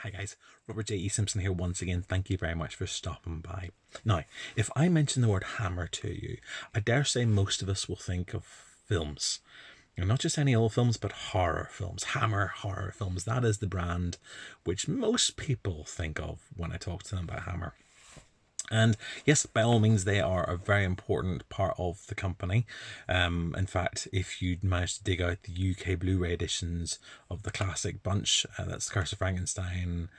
Hi guys, Robert J. E. Simpson here once again. Thank you very much for stopping by. Now, if I mention the word hammer to you, I dare say most of us will think of films. And not just any old films, but horror films. Hammer horror films. That is the brand which most people think of when I talk to them about Hammer. And yes, by all means, they are a very important part of the company. In fact, if you manage to dig out the UK Blu-ray editions of the classic bunch, that's Curse of Frankenstein,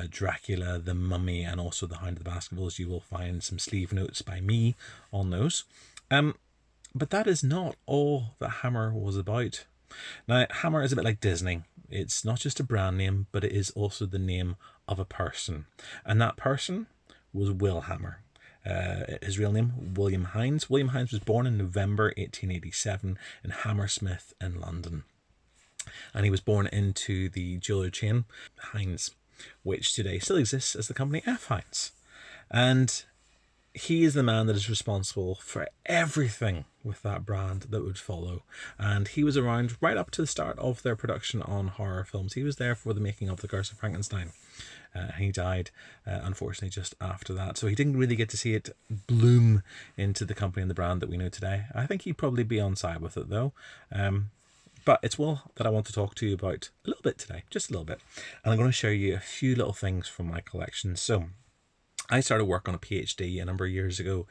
Dracula, The Mummy, and also The Hound of the Baskervilles, you will find some sleeve notes by me on those. But that is not all that Hammer was about. Now, Hammer is a bit like Disney. It's not just a brand name, but it is also the name of a person. And that person was Will Hammer. His real name, William Hinds. William Hinds was born in November 1887 in Hammersmith in London. And he was born into the jeweller chain Hinds, which today still exists as the company F. Hinds. And he is the man that is responsible for everything with that brand that would follow. And he was around right up to the start of their production on horror films. He was there for the making of The Curse of Frankenstein. He died, unfortunately, just after that. So he didn't really get to see it bloom into the company and the brand that we know today. I think he'd probably be on side with it, though. But it's Will that I want to talk to you about a little bit today, just a little bit. And I'm going to show you a few little things from my collection. So I started work on a PhD a number of years ago,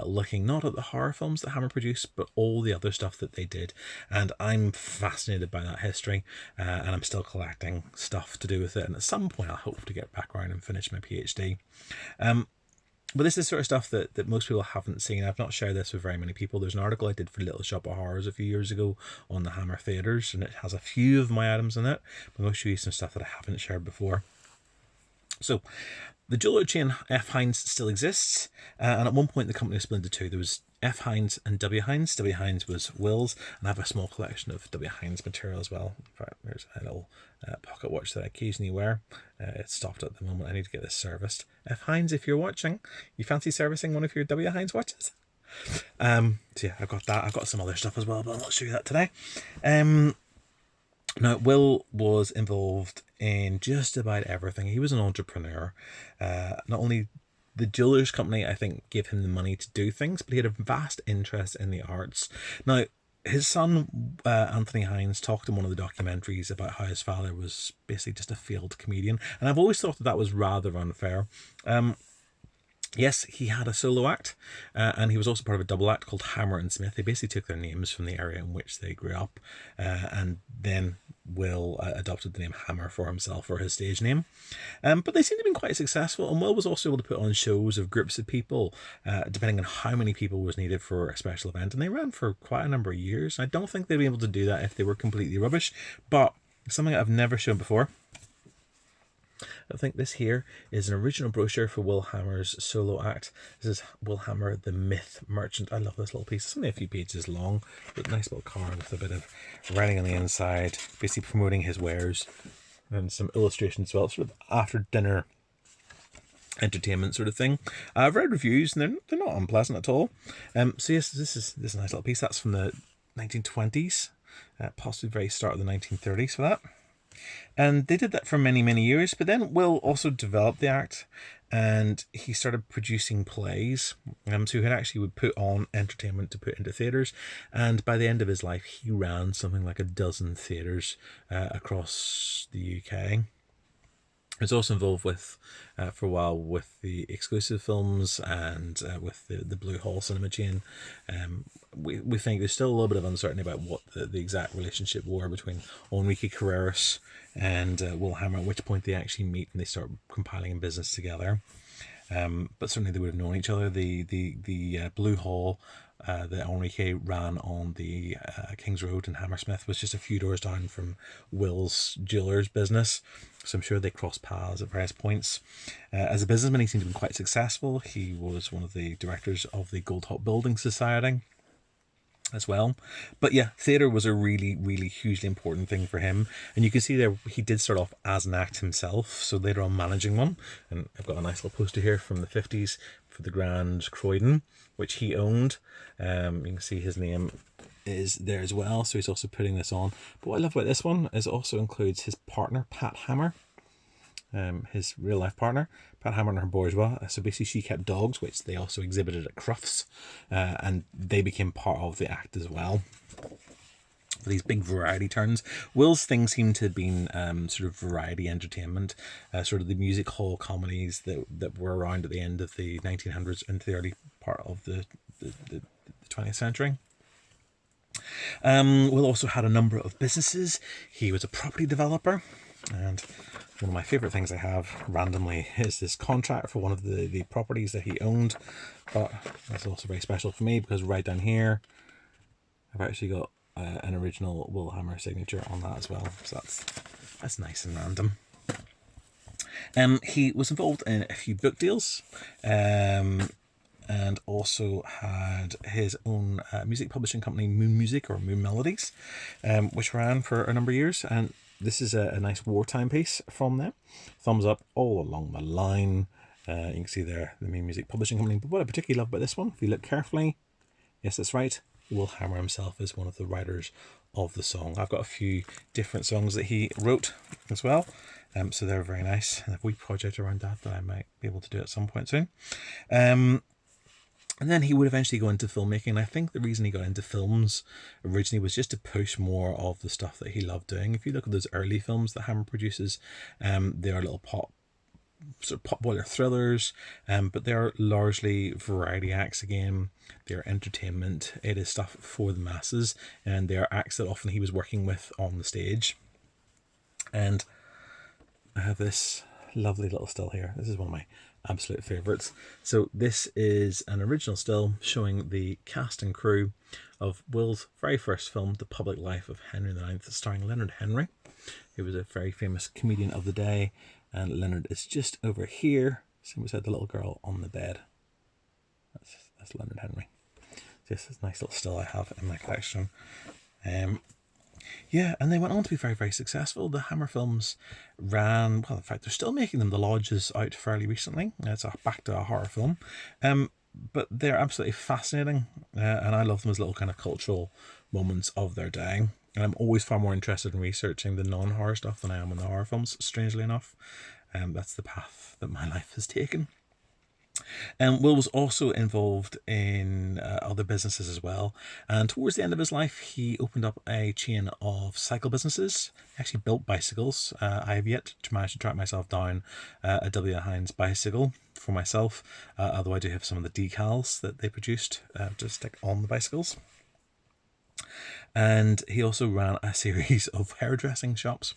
looking not at the horror films that Hammer produced, but all the other stuff that they did. And I'm fascinated by that history, and I'm still collecting stuff to do with it. And at some point, I hope to get back around and finish my PhD. But this is sort of stuff that most people haven't seen. I've not shared this with very many people. There's an article I did for Little Shop of Horrors a few years ago on the Hammer Theatres, and it has a few of my items in it. I'm going to show you some stuff that I haven't shared before. So, the jeweler chain F. Hinds still exists, and at one point the company was split into two. There was F. Hinds and W. Hinds. W. Hinds was Will's, and I have a small collection of W. Hinds material as well. In fact, there's a little pocket watch that I occasionally wear. It's stopped at the moment. I need to get this serviced. F. Hinds, if you're watching, you fancy servicing one of your W. Hinds watches? So yeah, I've got that. I've got some other stuff as well, but I'll not show you that today. Now, Will was involved in just about everything. He was an entrepreneur. Not only the jewelers company, I think, gave him the money to do things, but he had a vast interest in the arts. Now, his son, Anthony Hinds, talked in one of the documentaries about how his father was basically just a failed comedian. And I've always thought that that was rather unfair. Yes, he had a solo act, and he was also part of a double act called Hammer and Smith. They basically took their names from the area in which they grew up, and then Will adopted the name Hammer for himself, or his stage name. But they seemed to have been quite successful, and Will was also able to put on shows of groups of people, depending on how many people was needed for a special event, and they ran for quite a number of years. I don't think they'd be able to do that if they were completely rubbish, but something I've never shown before. I think this here is an original brochure for Will Hammer's solo act. This is Will Hammer, the Myth Merchant. I love this little piece. It's only a few pages long, but nice little card with a bit of writing on the inside, basically promoting his wares, and some illustrations as well, sort of after dinner entertainment sort of thing. I've read reviews and they're not unpleasant at all. So yes, this is a nice little piece. That's from the 1920s, possibly very start of the 1930s for that. And they did that for many, many years. But then Will also developed the act, and he started producing plays. So he actually would put on entertainment to put into theatres. And by the end of his life, he ran something like a dozen theatres across the UK. He was also involved with, for a while, with the exclusive films and with the Blue Hall cinema chain. We think there's still a little bit of uncertainty about what the exact relationship were between Enrique Carreras and Will Hammer, at which point they actually meet and they start compiling in business together. But certainly they would have known each other. The Blue Hall that Enrique ran on the King's Road in Hammersmith was just a few doors down from Will's jeweller's business. So I'm sure they crossed paths at various points. As a businessman, he seemed to be quite successful. He was one of the directors of the Goldhop Building Society as well. But yeah, theatre was a really, really hugely important thing for him. And you can see there he did start off as an act himself, so later on managing one. And I've got a nice little poster here from the 50s for the Grand Croydon, which he owned. You can see his name is there as well, so he's also putting this on. But what I love about this one is it also includes his partner, Pat Hammer. his real life partner, Pat Hammer and her bourgeois. So basically, she kept dogs, which they also exhibited at Crufts, and they became part of the act as well. For these big variety turns, Will's things seem to have been sort of variety entertainment, sort of the music hall comedies that were around at the end of the 1900s into the early part of the 20th century. Will also had a number of businesses. He was a property developer, and one of my favourite things I have randomly is this contract for one of the properties that he owned. But that's also very special for me because right down here, I've actually got an original Will Hammer signature on that as well. So that's nice and random. He was involved in a few book deals. And also had his own music publishing company, Moon Music or Moon Melodies, which ran for a number of years. And this is a nice wartime piece from them. Thumbs up all along the line. You can see there the Moon Music Publishing Company. But what I particularly love about this one, if you look carefully, yes, that's right, Will Hammer himself is one of the writers of the song. I've got a few different songs that he wrote as well. So they're very nice. And a wee project around that I might be able to do at some point soon. And then he would eventually go into filmmaking. I think the reason he got into films originally was just to push more of the stuff that he loved doing. If you look at those early films that Hammer produces, they are little sort of potboiler thrillers, but they're largely variety acts again. They're entertainment. It is stuff for the masses, and they are acts that often he was working with on the stage. And I have this lovely little still here. This is one of my absolute favourites. So this is an original still showing the cast and crew of Will's very first film, The Public Life of Henry IX, starring Leonard Henry, who was a very famous comedian of the day. And Leonard is just over here. Same as the little girl on the bed. That's Leonard Henry. Just this nice little still I have in my collection. Yeah, and they went on to be very, very successful. The Hammer films ran, well, in fact, they're still making them. The Lodge is out fairly recently. It's back to a horror film. But they're absolutely fascinating, and I love them as little kind of cultural moments of their day. And I'm always far more interested in researching the non-horror stuff than I am in the horror films, strangely enough. That's the path that my life has taken. Will was also involved in other businesses as well. And towards the end of his life, he opened up a chain of cycle businesses. He actually built bicycles. I have yet to manage to track myself down a William Hinds bicycle for myself, although I do have some of the decals that they produced to stick on the bicycles. And he also ran a series of hairdressing shops.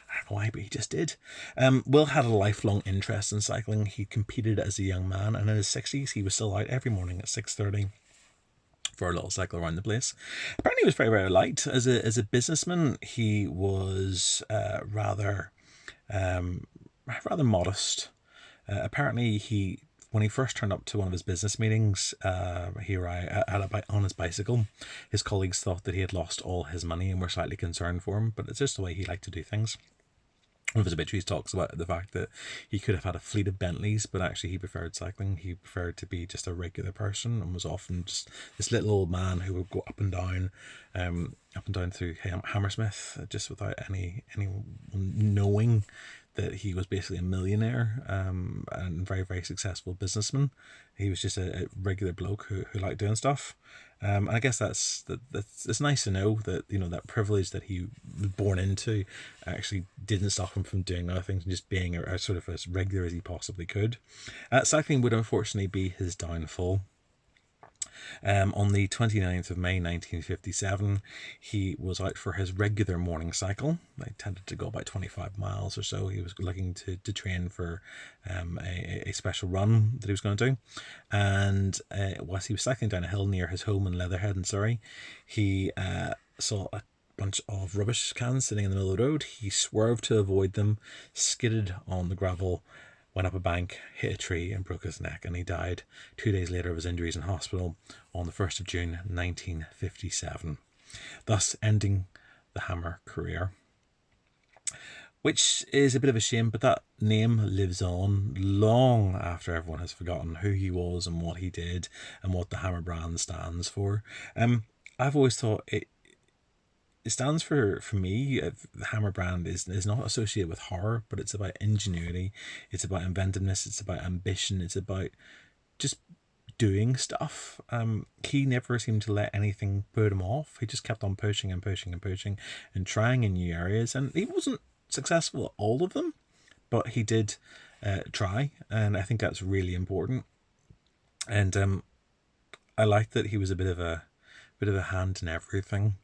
I don't know why, but he just did. Will had a lifelong interest in cycling. He competed as a young man, and in his 60s, he was still out every morning at 6:30 for a little cycle around the place. Apparently, he was very, very liked. As a businessman, he was rather modest. Apparently, when he first turned up to one of his business meetings, he arrived on his bicycle. His colleagues thought that he had lost all his money and were slightly concerned for him, but it's just the way he liked to do things. One of his obituaries talks about the fact that he could have had a fleet of Bentleys, but actually he preferred cycling. He preferred to be just a regular person and was often just this little old man who would go up and down through Hammersmith just without anyone knowing that he was basically a millionaire and very, very successful businessman. He was just a regular bloke who liked doing stuff. And I guess that's it's nice to know that, you know, that privilege that he was born into actually didn't stop him from doing other things and just being a sort of as regular as he possibly could. Cycling would unfortunately be his downfall. On the 29th of May 1957, he was out for his regular morning cycle. They tended to go about 25 miles or so. He was looking to train for a special run that he was going to do. And whilst he was cycling down a hill near his home in Leatherhead in Surrey, he saw a bunch of rubbish cans sitting in the middle of the road. He swerved to avoid them, skidded on the gravel, went up a bank, hit a tree and broke his neck, and he died 2 days later of his injuries in hospital on the 1st of June 1957, thus ending the Hammer career. Which is a bit of a shame, but that name lives on long after everyone has forgotten who he was and what he did and what the Hammer brand stands for. I've always thought it stands for me. The Hammer brand is not associated with horror, but it's about ingenuity, it's about inventiveness, it's about ambition, it's about just doing stuff. He never seemed to let anything put him off. He just kept on pushing and pushing and pushing and trying in new areas, and he wasn't successful at all of them, but he did try, and I think that's really important. And I like that he was a bit of a hand in everything.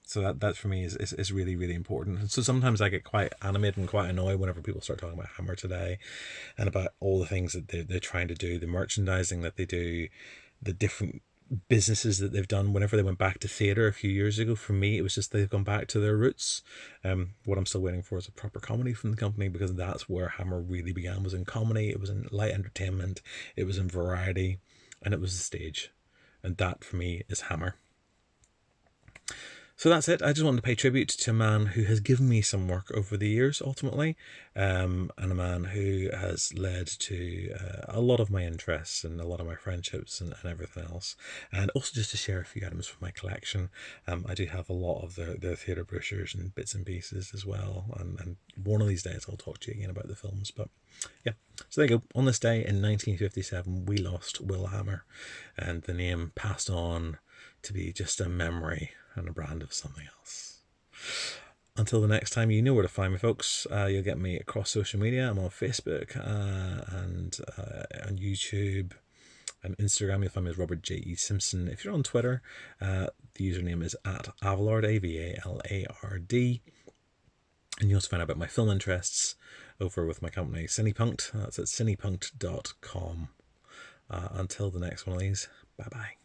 So that for me is really, really important. And so sometimes I get quite animated and quite annoyed whenever people start talking about Hammer today and about all the things that they're trying to do, the merchandising that they do, the different businesses that they've done. Whenever they went back to theatre a few years ago, for me it was just they've gone back to their roots. What I'm still waiting for is a proper comedy from the company, because that's where Hammer really began, was in comedy. It was in light entertainment, it was in variety, and it was the stage. And that for me is Hammer. So that's it. I just wanted to pay tribute to a man who has given me some work over the years, ultimately, and a man who has led to a lot of my interests and a lot of my friendships and everything else. And also just to share a few items from my collection. I do have a lot of the theatre brochures and bits and pieces as well. And one of these days I'll talk to you again about the films. But yeah, so there you go. On this day in 1957, we lost Will Hammer, and the name passed on to be just a memory and a brand of something else. Until the next time, you know where to find me, folks. You'll get me across social media. I'm on Facebook and on YouTube and Instagram. You'll find me as Robert J.E. Simpson. If you're on Twitter, the username is at Avalard, Avalard. And you'll also find out about my film interests over with my company, Cinepunkt. That's at cinepunkt.com. Until the next one of these, bye-bye.